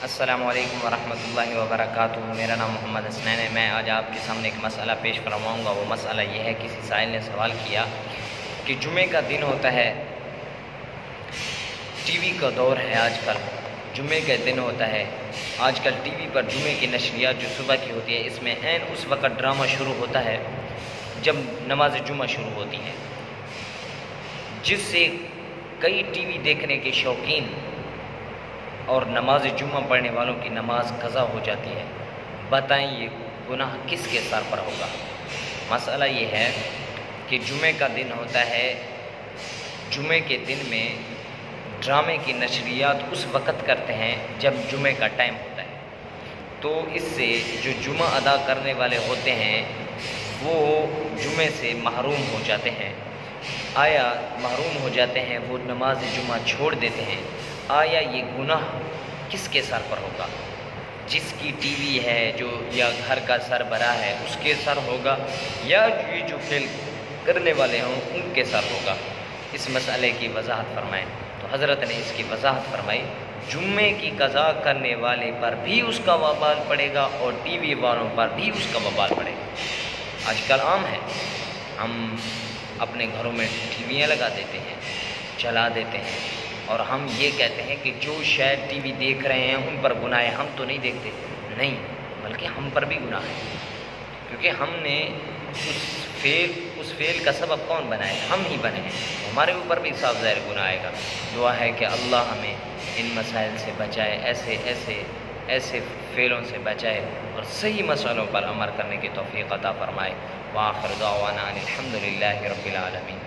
السلام علیکم ورحمۃ اللہ وبرکاتہ۔ میرا نام محمد حسنین ہے۔ میں آج آپ کے سامنے ایک مسئلہ پیش فرماؤں گا۔ وہ مسئلہ یہ ہے، کسی سائل نے سوال کیا کہ جمعے کا دن ہوتا ہے، ٹی وی کا دور ہے آج کل، جمعے کا دن ہوتا ہے آج کل، ٹی وی پر جمعے کی نشریات جو صبح کی ہوتی ہے، اس میں عین اس وقت ڈرامہ شروع ہوتا ہے جب نماز جمعہ شروع ہوتی ہے، جس سے کئی ٹی وی دیکھنے کے شوقین اور نماز جمعہ پڑھنے والوں کی نماز قضا ہو جاتی ہے۔ بتائیں یہ گناہ کس کے سر پر ہوگا؟ مسئلہ یہ ہے کہ جمعے کا دن ہوتا ہے، جمعے کے دن میں ڈرامے کی نشریات اس وقت کرتے ہیں جب جمعے کا ٹائم ہوتا ہے، تو اس سے جو جمعہ ادا کرنے والے ہوتے ہیں وہ جمعے سے محروم ہو جاتے ہیں۔ آیا محروم ہو جاتے ہیں، وہ نماز جمعہ چھوڑ دیتے ہیں۔ آیا یہ گناہ کس کے سر پر ہوگا؟ جس کی ٹی وی ہے جو یا گھر کا سربراہ ہے اس کے سر ہوگا، یا یہ جو فعل کرنے والے ہوں ان کے سر ہوگا؟ اس مسئلے کی وضاحت فرمائیں۔ تو حضرت نے اس کی وضاحت فرمائی، جمعے کی قضا کرنے والے پر بھی اس کا وبال پڑے گا اور ٹی وی والوں پر بھی اس کا وبال پڑے گا۔ آج کل عام ہے، ہم اپنے گھروں میں ٹی ویاں لگا دیتے ہیں، چلا دیتے ہیں، اور ہم یہ کہتے ہیں کہ جو شاید ٹی وی دیکھ رہے ہیں ان پر گناہ ہے، ہم تو نہیں دیکھتے۔ نہیں، بلکہ ہم پر بھی گناہ ہے، کیونکہ ہم نے اس فعل کا سبب کون بنایا؟ ہم ہی بنے ہیں، ہمارے اوپر بھی صاف ظاہر گناہ آئے گا۔ دعا ہے کہ اللہ ہمیں ان مسائل سے بچائے، ایسے فعلوں سے بچائے اور صحیح مسئلوں پر عمل کرنے کی توفیق عطا فرمائے۔ وآخر دعوانا ان الحمد للہ رب العالمین۔